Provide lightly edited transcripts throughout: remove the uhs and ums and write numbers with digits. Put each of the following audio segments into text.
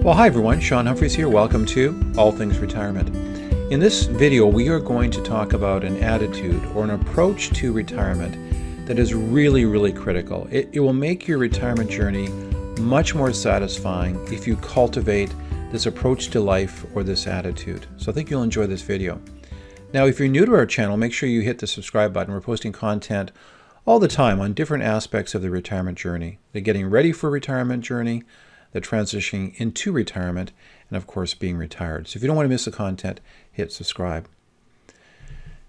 Well, hi everyone, Sean Humphreys here. Welcome to All Things Retirement. In this video, we are going to talk about an attitude or an approach to retirement that is really critical. It will make your retirement journey much more satisfying if you cultivate this approach to life or this attitude. So I think you'll enjoy this video. Now, if you're new to our channel, make sure you hit the subscribe button. We're posting content all the time on different aspects of the retirement journey. The getting ready for retirement journey, the transitioning into retirement, and of course being retired. So if you don't want to miss the content, hit subscribe.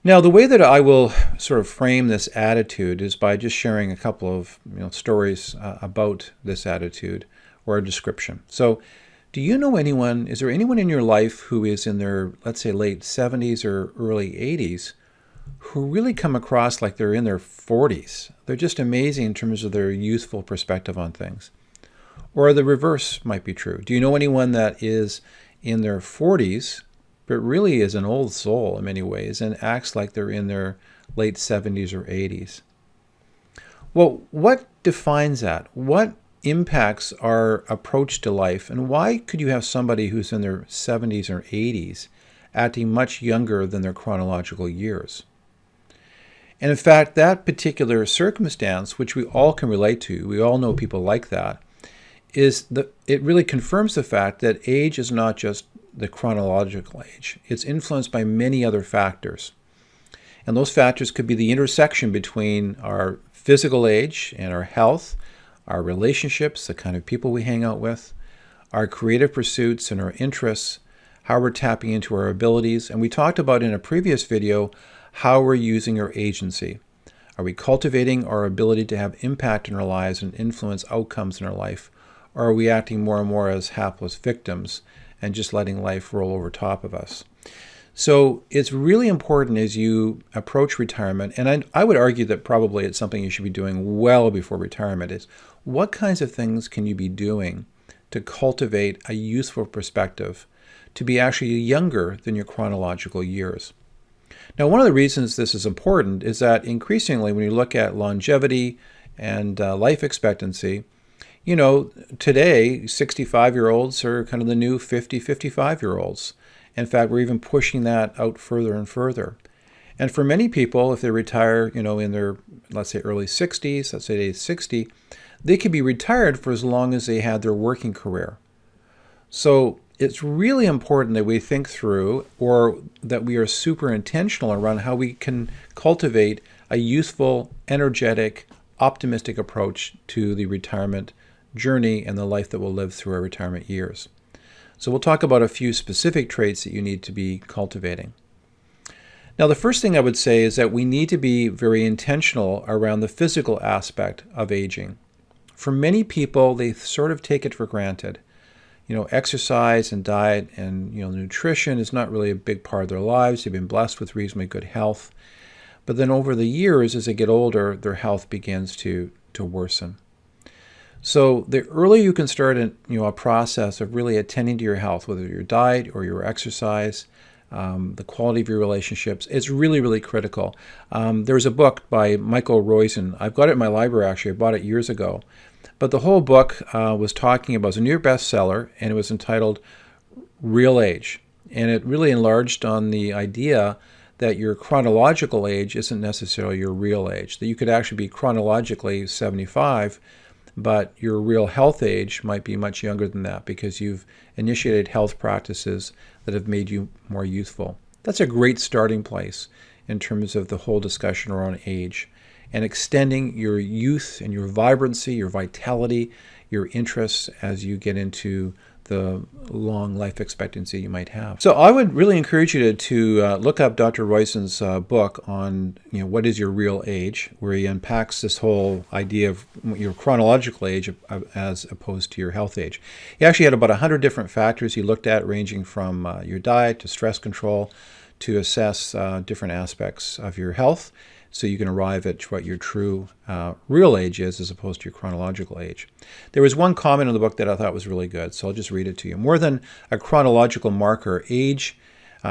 Now, the way that I will sort of frame this attitude is by just sharing a couple of stories about this attitude or a description. So do you know anyone, is there anyone in your life who is in their, let's say, late 70s or early 80s who really come across like they're in their 40s? They're just amazing in terms of their youthful perspective on things. Or the reverse might be true. Do you know anyone that is in their 40s, but really is an old soul in many ways and acts like they're in their late 70s or 80s? Well, what defines that? What impacts our approach to life? And why could you have somebody who's in their 70s or 80s acting much younger than their chronological years? And in fact, that particular circumstance, which we all can relate to, we all know people like that, it really confirms the fact that age is not just the chronological age. It's influenced by many other factors. And those factors could be the intersection between our physical age and our health, our relationships, the kind of people we hang out with, our creative pursuits and our interests, how we're tapping into our abilities. And we talked about in a previous video how we're using our agency. Are we cultivating our ability to have impact in our lives and influence outcomes in our life? Or are we acting more and more as hapless victims and just letting life roll over top of us? So it's really important as you approach retirement, and I would argue that probably it's something you should be doing well before retirement, is what kinds of things can you be doing to cultivate a useful perspective to be actually younger than your chronological years? Now, one of the reasons this is important is that increasingly when you look at longevity and life expectancy, today 65-year-olds are kind of the new 50, 55-year-olds. In fact, we're even pushing that out further and further. And for many people, if they retire, in their, let's say, early 60s, let's say age 60, they could be retired for as long as they had their working career. So it's really important that we think through, or that we are super intentional around how we can cultivate a useful, energetic, optimistic approach to the retirement journey and the life that we'll live through our retirement years. So we'll talk about a few specific traits that you need to be cultivating. Now, the first thing I would say is that we need to be very intentional around the physical aspect of aging. For many people, they sort of take it for granted. Exercise and diet and nutrition is not really a big part of their lives. They've been blessed with reasonably good health. But then over the years, as they get older, their health begins to worsen. So the earlier you can start a process of really attending to your health, whether your diet or your exercise, the quality of your relationships, it's really critical. There's a book by Michael Roizen. I've got it in my library, actually. I bought it years ago. But the whole book was talking about, it was a New York bestseller, and it was entitled Real Age. And it really enlarged on the idea that your chronological age isn't necessarily your real age, that you could actually be chronologically 75, but your real health age might be much younger than that because you've initiated health practices that have made you more youthful. That's a great starting place in terms of the whole discussion around age and extending your youth and your vibrancy, your vitality, your interests as you get into the long life expectancy you might have. So I would really encourage you to look up Dr. Roizen's book on what is your real age, where he unpacks this whole idea of your chronological age as opposed to your health age. He actually had about 100 different factors he looked at, ranging from your diet to stress control, to assess different aspects of your health, so you can arrive at what your true real age is as opposed to your chronological age. There was one comment in the book that I thought was really good, so I'll just read it to you. More than a chronological marker, age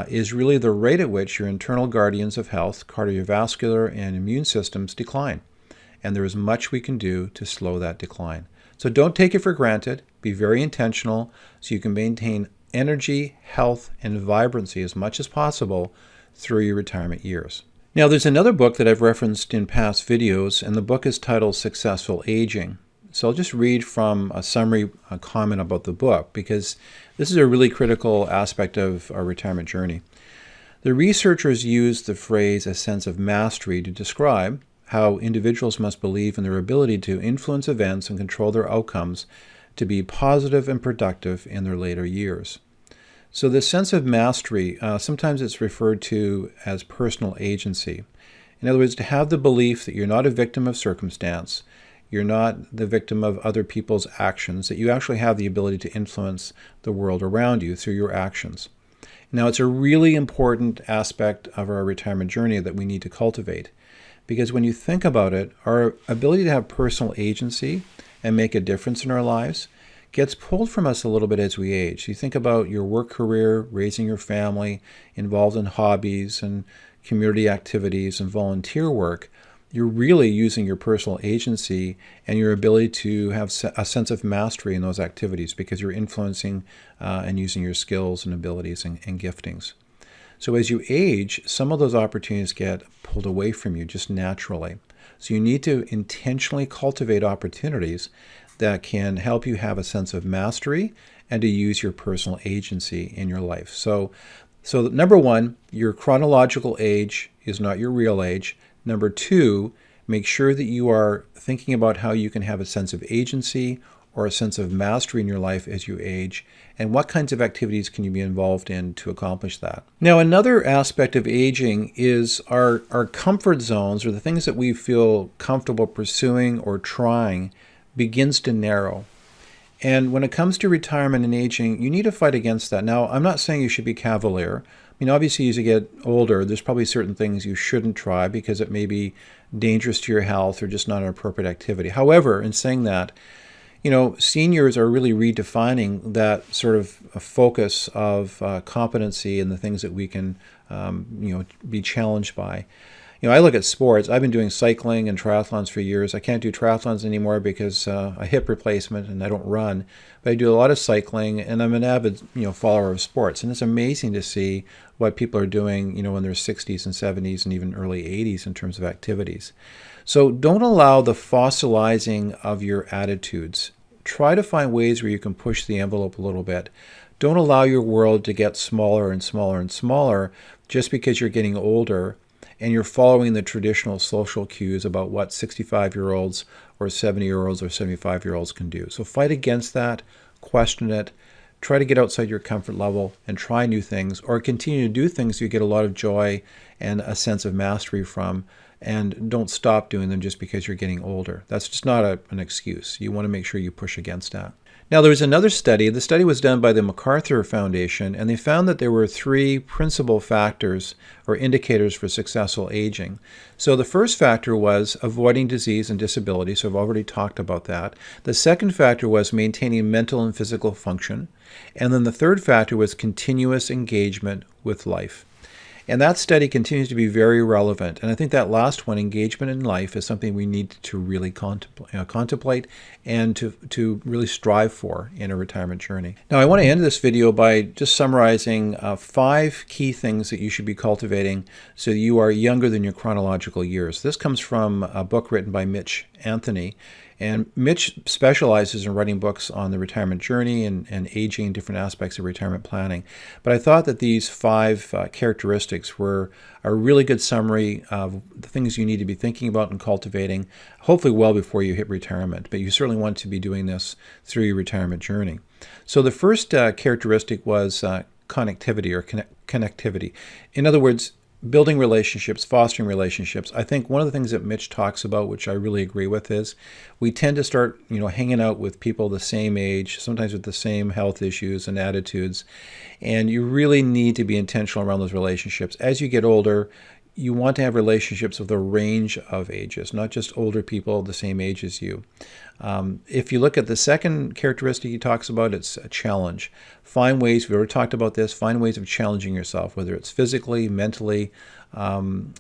is really the rate at which your internal guardians of health, cardiovascular and immune systems decline. And there is much we can do to slow that decline. So don't take it for granted. Be very intentional so you can maintain energy, health, and vibrancy as much as possible through your retirement years. Now, there's another book that I've referenced in past videos, and the book is titled Successful Aging. So I'll just read from a summary comment about the book, because this is a really critical aspect of our retirement journey. The researchers used the phrase "a sense of mastery" to describe how individuals must believe in their ability to influence events and control their outcomes to be positive and productive in their later years. So this sense of mastery, sometimes it's referred to as personal agency. In other words, to have the belief that you're not a victim of circumstance, you're not the victim of other people's actions, that you actually have the ability to influence the world around you through your actions. Now, it's a really important aspect of our retirement journey that we need to cultivate, because when you think about it, our ability to have personal agency and make a difference in our lives gets pulled from us a little bit as we age. You think about your work career, raising your family, involved in hobbies and community activities and volunteer work. You're really using your personal agency and your ability to have a sense of mastery in those activities, because you're influencing and using your skills and abilities and giftings. So as you age, some of those opportunities get pulled away from you just naturally. So you need to intentionally cultivate opportunities that can help you have a sense of mastery and to use your personal agency in your life. So number one, your chronological age is not your real age. Number two, make sure that you are thinking about how you can have a sense of agency or a sense of mastery in your life as you age, and what kinds of activities can you be involved in to accomplish that. Now, another aspect of aging is our comfort zones, or the things that we feel comfortable pursuing or trying, begins to narrow. And when it comes to retirement and aging, you need to fight against that. Now, I'm not saying you should be cavalier. I mean, obviously, as you get older, there's probably certain things you shouldn't try because it may be dangerous to your health or just not an appropriate activity. However, in saying that, seniors are really redefining that sort of focus of competency and the things that we can, be challenged by. I look at sports. I've been doing cycling and triathlons for years. I can't do triathlons anymore because a hip replacement and I don't run. But I do a lot of cycling, and I'm an avid, follower of sports. And it's amazing to see what people are doing, in their 60s and 70s and even early 80s in terms of activities. So don't allow the fossilizing of your attitudes. Try to find ways where you can push the envelope a little bit. Don't allow your world to get smaller and smaller and smaller just because you're getting older and you're following the traditional social cues about what 65-year-olds or 70-year-olds or 75-year-olds can do. So fight against that, question it, try to get outside your comfort level and try new things, or continue to do things you get a lot of joy and a sense of mastery from, and don't stop doing them just because you're getting older. That's just not an excuse. You want to make sure you push against that. Now, there was another study. The study was done by the MacArthur Foundation, and they found that there were three principal factors or indicators for successful aging. So the first factor was avoiding disease and disability, so I've already talked about that. The second factor was maintaining mental and physical function. And then the third factor was continuous engagement with life. And that study continues to be very relevant. And I think that last one, engagement in life, is something we need to really contemplate and to really strive for in a retirement journey. Now, I want to end this video by just summarizing 5 key things that you should be cultivating so you are younger than your chronological years. This comes from a book written by Mitch Anthony. And Mitch specializes in writing books on the retirement journey and aging and different aspects of retirement planning. But I thought that these 5 characteristics were a really good summary of the things you need to be thinking about and cultivating, hopefully well before you hit retirement. But you certainly want to be doing this through your retirement journey. So the first characteristic was connectivity or connectivity. In other words, building relationships, fostering relationships. I think one of the things that Mitch talks about, which I really agree with, is we tend to start, hanging out with people the same age, sometimes with the same health issues and attitudes. And you really need to be intentional around those relationships. As you get older, you want to have relationships with a range of ages, not just older people the same age as you. If you look at the second characteristic he talks about, it's a challenge. Find ways, we already talked about this, find ways of challenging yourself, whether it's physically, mentally,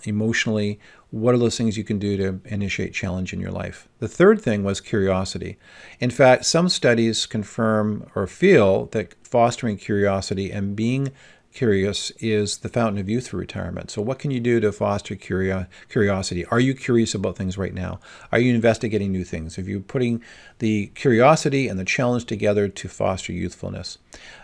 emotionally. What are those things you can do to initiate challenge in your life? The third thing was curiosity. In fact, some studies confirm or feel that fostering curiosity and being curious is the fountain of youth for retirement. So what can you do to foster curiosity? Are you curious about things right now? Are you investigating new things? Are you putting the curiosity and the challenge together to foster youthfulness?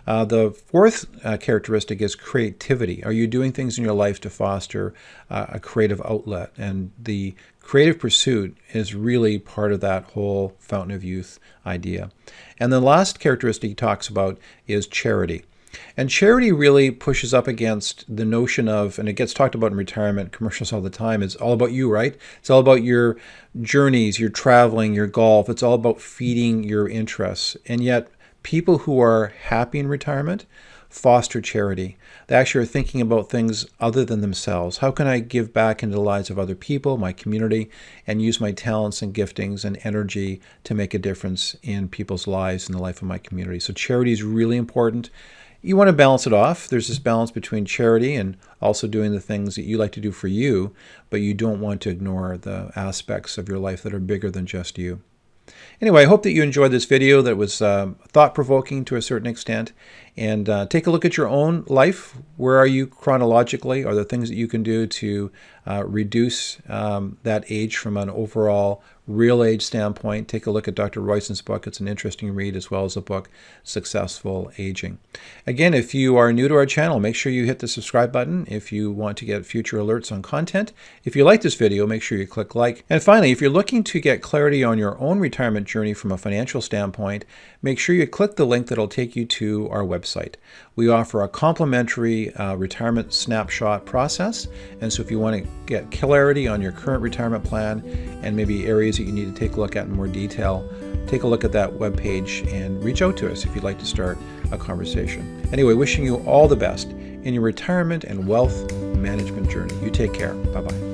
The fourth characteristic is creativity. Are you doing things in your life to foster a creative outlet? And the creative pursuit is really part of that whole fountain of youth idea. And the last characteristic he talks about is charity. And charity really pushes up against the notion of, and it gets talked about in retirement commercials all the time, it's all about you, right? It's all about your journeys, your traveling, your golf. It's all about feeding your interests. And yet people who are happy in retirement foster charity. They actually are thinking about things other than themselves. How can I give back into the lives of other people, my community, and use my talents and giftings and energy to make a difference in people's lives and the life of my community? So charity is really important. You want to balance it off. There's this balance between charity and also doing the things that you like to do for you, but you don't want to ignore the aspects of your life that are bigger than just you. Anyway, I hope that you enjoyed this video that was thought-provoking to a certain extent. And take a look at your own life. Where are you chronologically? Are there things that you can do to reduce that age from an overall real age standpoint? Take a look at Dr. Royson's book. It's an interesting read, as well as the book Successful Aging. Again, if you are new to our channel, make sure you hit the subscribe button if you want to get future alerts on content. If you like this video, make sure you click like. And finally, if you're looking to get clarity on your own retirement journey from a financial standpoint, make sure you click the link that'll take you to our website. We offer a complimentary retirement snapshot process. And so if you want to get clarity on your current retirement plan and maybe areas that you need to take a look at in more detail, take a look at that webpage and reach out to us if you'd like to start a conversation. Anyway, wishing you all the best in your retirement and wealth management journey. You take care. Bye-bye.